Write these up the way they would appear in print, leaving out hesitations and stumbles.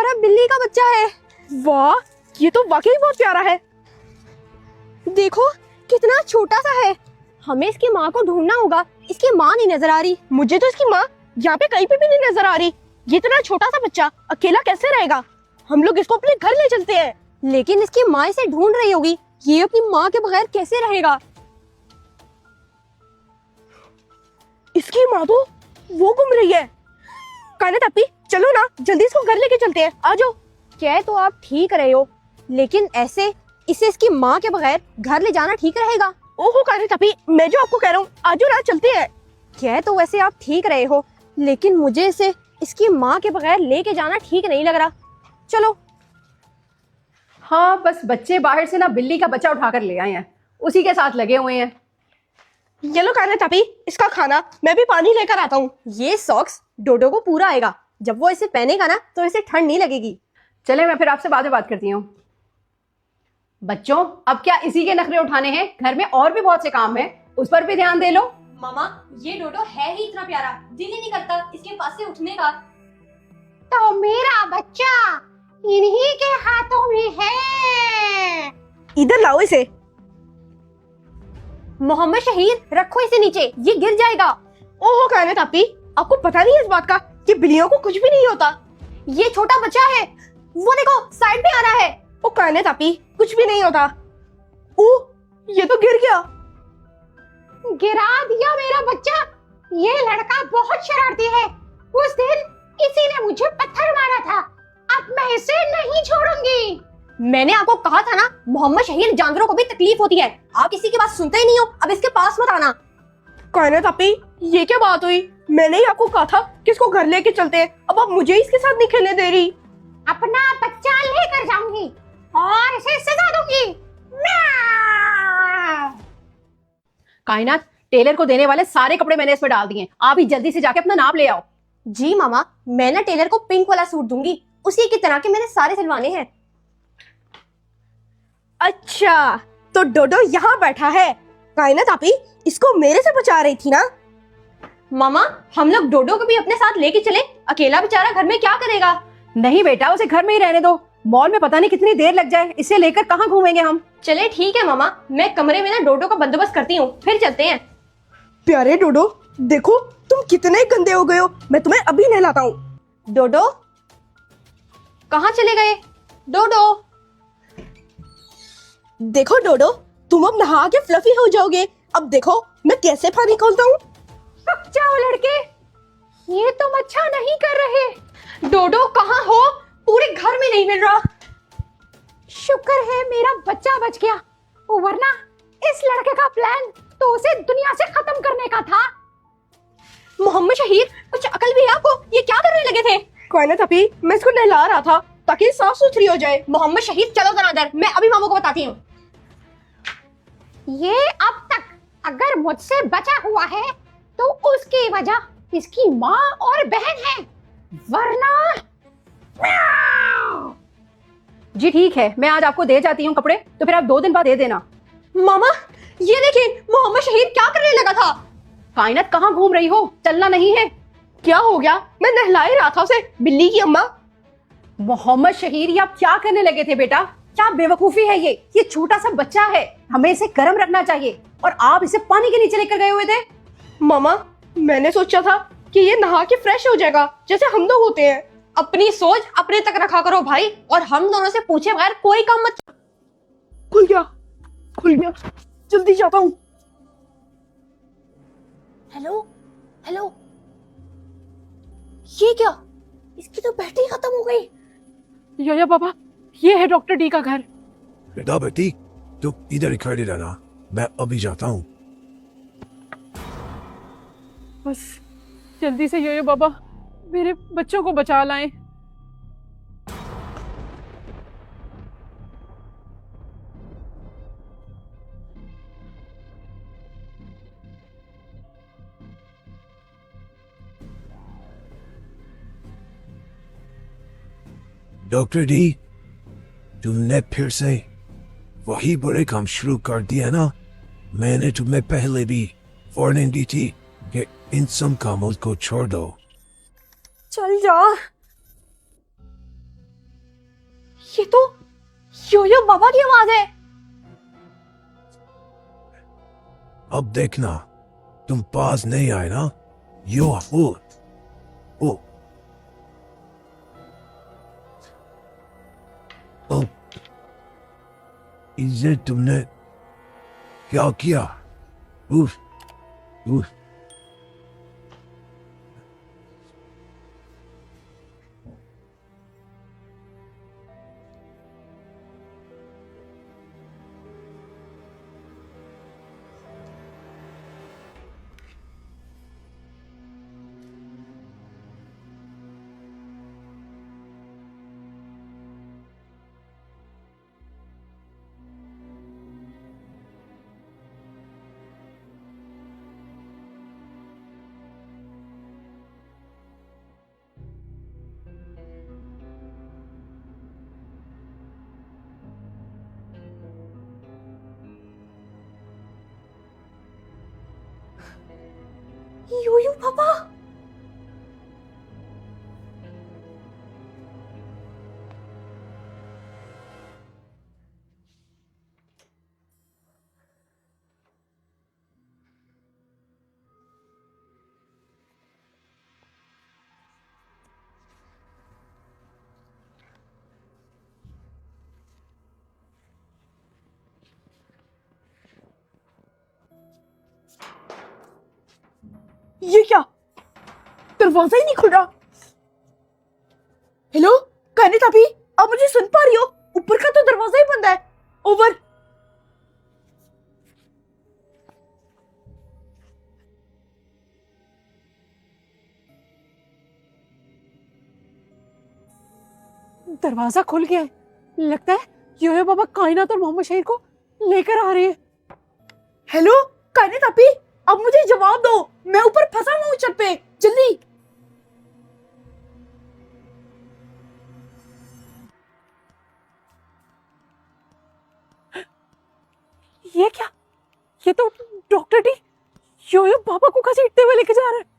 हमारा बिल्ली का बच्चा है। वाह, ये तो वाकई बहुत प्यारा है। देखो कितना छोटा सा है। हमें इसकी माँ को ढूंढना होगा। इसकी माँ नहीं नजर आ रही। मुझे तो इसकी माँ यहाँ पे कहीं पे भी नहीं नजर आ रही। ये इतना छोटा सा बच्चा अकेला कैसे रहेगा? हम लोग इसको अपने घर ले चलते हैं। लेकिन इसकी माँ इसे ढूंढ रही होगी। ये अपनी माँ के बगैर कैसे रहेगा? इसकी माँ तो वो घूम रही है। कायनात अपी, चलो ना जल्दी इसको घर लेके चलते हैं। आ जाओ। कह तो आप ठीक रहे हो, लेकिन ऐसे इसे इसकी माँ के बगैर घर ले जाना ठीक रहेगा? ओहो कायनात अपी, मैं जो आपको कह रहा हूँ, आ जाओ ना चलते हैं। कह तो वैसे आप ठीक रहे हो, लेकिन मुझे इसे इसकी माँ के बगैर लेके जाना ठीक नहीं लग रहा। चलो। हाँ, बस बच्चे बाहर से ना बिल्ली का बच्चा उठाकर ले आए हैं, उसी के साथ लगे हुए हैं। ये लो कायनात अपी, इसका खाना। मैं भी पानी लेकर आता हूँ। ये सॉक्स डोडो को पूरा आएगा। जब वो इसे पहनेगा ना तो इसे ठंड नहीं लगेगी। चले, मैं फिर आपसे बाद में बात करती हूँ। बच्चों, अब क्या इसी के नखरे उठाने हैं? घर में और भी बहुत से काम है, उस पर भी ध्यान दे लो। मामा, ये डोडो है ही इतना प्यारा, दिल ही नहीं करता इसके पास से उठने का। तो मेरा बच्चा इन्हीं के हाथों में है। इधर लाओ इसे। मोहम्मद शहीद, रखो इसे नीचे, ये गिर जाएगा। ओहो कायनात अपी, आपको पता नहीं है इस बात का कि बिल्लियों को कुछ भी नहीं होता। ये छोटा बच्चा है, वो देखो साइड में आ रहा है। ओ कायनात अपी, कुछ भी नहीं होता। ओ, ये तो गिर गया। गिरा दिया मेरा बच्चा। ये लड़का बहुत शरारती है। उस दिन इसी ने मुझे पत्थर मारा था। अब मैं इसे नहीं छोड़ूंगी। मैंने आपको कहा था ना, मोहम्मद शहीद, जानवरों को भी तकलीफ होती है। आप किसी की बात सुनते ही नहीं हो। अब इसके पास मत आना। कायनात अपी, ये क्या बात हुई? मैंने ही आपको कहा था कि इसको घर लेके चलते हैं। अब आप मुझे इसके साथ नहीं खेलने दे रही। अपना बच्चा लेकर जाऊंगी और इसे सजा दूंगी। म्याऊ। कायनात, टेलर को देने वाले सारे कपड़े मैंने इसमें डाल दिए। आप ही जल्दी से जाके अपना नाप ले आओ। जी मामा, मैं ना टेलर को पिंक वाला सूट दूंगी, उसी की तरह के मैंने सारे सिलवाने हैं। अच्छा, तो डोडो यहाँ बैठा है। कायनात अपी, इसको मेरे से बचा रही थी ना? मामा, हम लोग डोडो को भी अपने साथ लेके चले। अकेला बेचारा घर में क्या करेगा? नहीं बेटा, उसे घर में ही रहने दो। मॉल में पता नहीं कितनी देर लग जाए, इसे लेकर कहाँ घूमेंगे हम। चले ठीक है मामा, मैं कमरे में ना डोडो का बंदोबस्त करती हूँ, फिर चलते हैं। प्यारे डोडो, देखो तुम कितने गंदे हो गए हो। मैं तुम्हें अभी नहलाता हूँ। डोडो, कहाँ चले गए? डोडो, देखो डोडो, तुम अब नहा के फ्लफी हो जाओगे। अब देखो मैं कैसे पानी खोलता हूँ। रुक जाओ लड़के, ये तुम अच्छा नहीं कर रहे। डोडो कहाँ हो? पूरे घर में नहीं मिल रहा। शुक्र है मेरा बच्चा बच गया, वरना इस लड़के का प्लान तो उसे दुनिया से खत्म करने का था। मोहम्मद शहीद, कुछ अकल भी है आपको? ये क्या करने लगे थे? कायनात अपी, मैं इसको नहला रहा था ताकि साफ सुथरी हो जाए। मोहम्मद शहीद, चलो जरा अंदर, मैं अभी मामू को बताती हूँ। ये अब तक अगर मुझसे बचा हुआ है तो उसकी वजह इसकी माँ और बहन है, वरना। जी ठीक है, मैं आज आपको दे जाती हूँ कपड़े, तो फिर आप 2 दिन बाद दे देना। मामा, ये देखिए मोहम्मद शहीद क्या करने लगा था। कायनात, कहाँ घूम रही हो? चलना नहीं है। क्या हो गया? मैं नहला ही रहा था उसे, बिल्ली की अम्मा। मोहम्मद शहीद, ये आप क्या करने लगे थे बेटा? क्या बेवकूफी है ये छोटा सा बच्चा है, हमें इसे गर्म रखना चाहिए, और आप इसे पानी के नीचे लेकर गए हुए थे। मामा, मैंने सोचा था कि ये नहा के फ्रेश हो जाएगा जैसे हम लोग होते हैं। अपनी सोच अपने तक रखा करो भाई, और हम दोनों से पूछे बगैर कोई काम मत। खुल गया, खुल गया, जल्दी जाता हूँ। हेलो हेलो, ये क्या? इसकी तो बैटरी खत्म हो गई। या पापा, ये है डॉक्टर डी का घर। बेटा बेटी, तुम इधर ही खड़े रहना, मैं अभी जाता हूँ। बस जल्दी से यो बाबा मेरे बच्चों को बचा लाएं। डॉक्टर डी, तुमने फिर से वही बुरे काम शुरू कर दिया ना? मैंने तुम्हें पहले भी वार्निंग दी थी कि इन सब कामों को छोड़ दो। चल जा। ये तो योयो बाबा की आवाज है। अब देखना, तुम पास नहीं आए ना। यो ओ ओ, इसे तुमने क्या किया? उफ उफ। योयो बाबा। ये क्या, दरवाजा ही नहीं खुल रहा। हेलो कायनात अभी, आप मुझे सुन पा रही हो? ऊपर का तो दरवाजा ही बंद है। ओवर। दरवाजा खुल गया है। लगता है योयो बाबा कायनात और मोहम्मद शहीर को लेकर आ रहे हैं। हेलो कायनात अभी, अब मुझे जवाब दो, मैं ऊपर फंसा हुआ हूं छत पे, जल्दी। ये क्या, ये तो डॉक्टर टी योयो बाबा को घसीटते हुए लेके जा रहा है।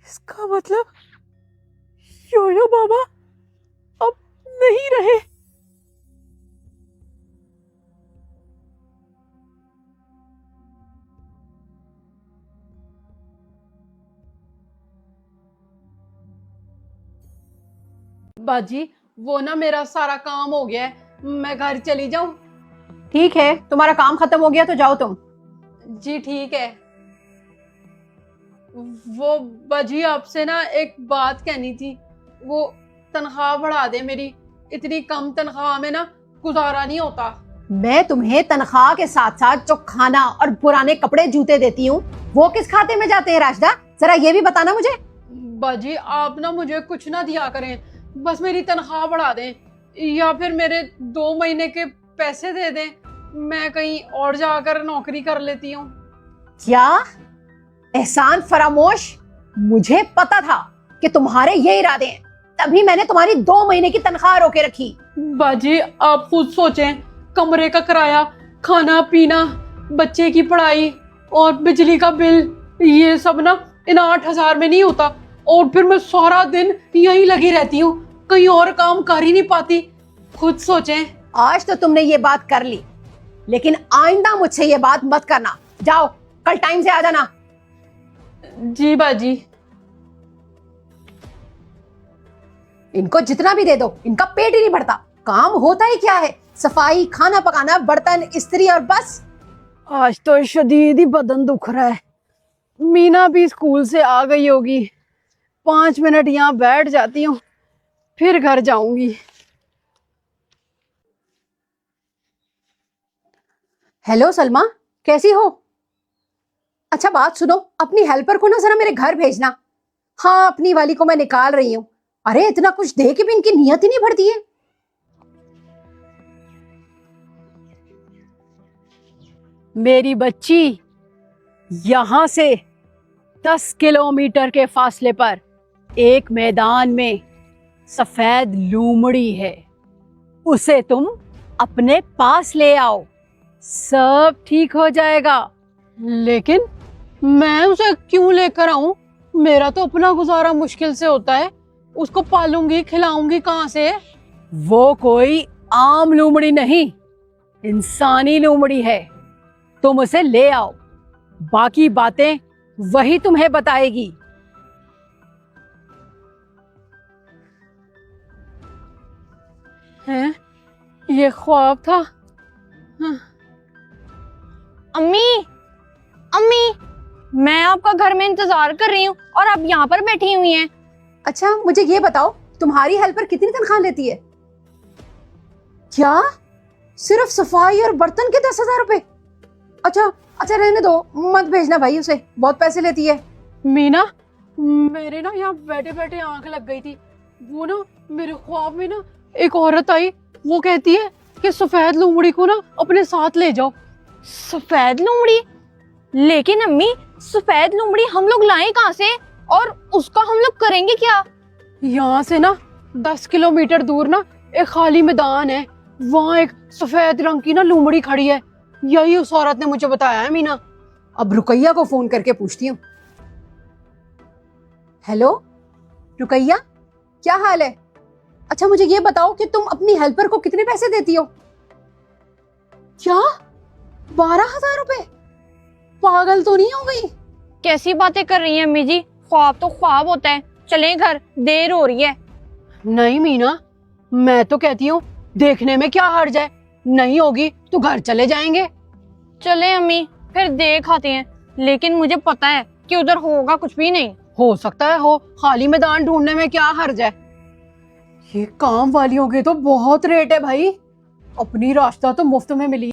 इसका मतलब योयो बाबा अब नहीं रहे। बाजी वो ना मेरा सारा काम हो गया है, मैं घर चली जाऊं? ठीक है, तुम्हारा काम खत्म हो गया तो जाओ तुम। जी ठीक है। वो बाजी आपसे ना एक बात कहनी थी, वो तनख्वाह बढ़ा दे मेरी, इतनी कम तनख्वाह में ना गुजारा नहीं होता। मैं तुम्हें तनख्वाह के साथ साथ जो खाना और पुराने कपड़े जूते देती हूँ वो किस खाते में जाते हैं राशिदा, जरा ये भी बताना मुझे। बाजी आप ना मुझे कुछ ना दिया करें, बस मेरी तनख्वाह बढ़ा दें या फिर मेरे 2 महीने के पैसे दे दें, मैं कहीं और जाकर नौकरी कर लेती हूँ। क्या एहसान फरामोश, मुझे पता था कि तुम्हारे ये इरादे हैं, तभी मैंने तुम्हारी 2 महीने की तनख्वाह रोके रखी। बाजी आप खुद सोचें, कमरे का किराया, खाना पीना, बच्चे की पढ़ाई और बिजली का बिल, ये सब ना इन 8,000 में नहीं होता, और फिर मैं सारा दिन यहीं लगी रहती हूँ, कहीं और काम कर ही नहीं पाती। खुद सोचें। आज तो तुमने ये बात कर ली, लेकिन आइंदा मुझसे ये बात मत करना। जाओ कल टाइम से आ जाना। जी बाजी। इनको जितना भी दे दो इनका पेट ही नहीं भरता, काम होता ही क्या है, सफाई, खाना पकाना, बर्तन, इस्त्री और बस। आज तो शदीद ही बदन दुख रहा है। मीना भी स्कूल से आ गई होगी, 5 मिनट यहाँ बैठ जाती हूँ फिर घर जाऊंगी। हेलो सलमा, कैसी हो? अच्छा बात सुनो, अपनी हेल्पर को ना जरा मेरे घर भेजना। हाँ अपनी वाली को मैं निकाल रही हूँ। अरे इतना कुछ दे के भी इनकी नियत ही नहीं बढ़ती है। मेरी बच्ची, यहाँ से 10 किलोमीटर के फासले पर एक मैदान में सफेद लोमड़ी है, उसे तुम अपने पास ले आओ, सब ठीक हो जाएगा। लेकिन मैं उसे क्यों लेकर आऊं? मेरा तो अपना गुजारा मुश्किल से होता है, उसको पालूंगी खिलाऊंगी कहाँ से? वो कोई आम लोमड़ी नहीं, इंसानी लोमड़ी है। तुम उसे ले आओ, बाकी बातें वही तुम्हें बताएगी। हैं? ये ख्वाब था? अम्मी, अम्मी, मैं आपका घर में इंतजार कर रही हूँ और आप यहाँ पर बैठी हुई हैं। अच्छा मुझे ये बताओ, तुम्हारी हेल्पर कितनी तनख्वाह लेती है? क्या सिर्फ सफाई और बर्तन के 10,000 रुपए? अच्छा अच्छा रहने दो, मत भेजना भाई उसे, बहुत पैसे लेती है। मीना, मेरे ना यहाँ बैठे बैठे आंख लग गई थी। वो ना मेरे ख्वाब में ना एक औरत आई, वो कहती है कि सफेद लोमड़ी को ना अपने साथ ले जाओ। सफेद लोमड़ी? लेकिन अम्मी, सफेद लोमड़ी हम लोग लाएं कहाँ से और उसका हम लोग करेंगे क्या? यहाँ से ना 10 किलोमीटर दूर ना एक खाली मैदान है, वहाँ एक सफेद रंग की ना लोमड़ी खड़ी है। यही उस औरत ने मुझे बताया है मीना। अब रुकैया को फोन करके पूछती हूँ। हेलो रुकैया, क्या हाल है? अच्छा मुझे ये बताओ कि तुम अपनी हेल्पर को कितने पैसे देती हो? क्या 12,000 रुपए? पागल तो नहीं हो गई? कैसी बातें कर रही हैं अम्मी जी? ख्वाब तो ख्वाब होता है, चलें घर, देर हो रही है। नहीं मीना, मैं तो कहती हूँ देखने में क्या हर्ज है, नहीं होगी तो घर चले जाएंगे। चलें अम्मी, फिर देख आते हैं, लेकिन मुझे पता है कि उधर होगा कुछ भी नहीं। हो सकता है हो, खाली मैदान ढूंढने में क्या हर्ज है। ये काम वालियों के तो बहुत रेट है भाई, अपनी रास्ता तो मुफ्त में मिली।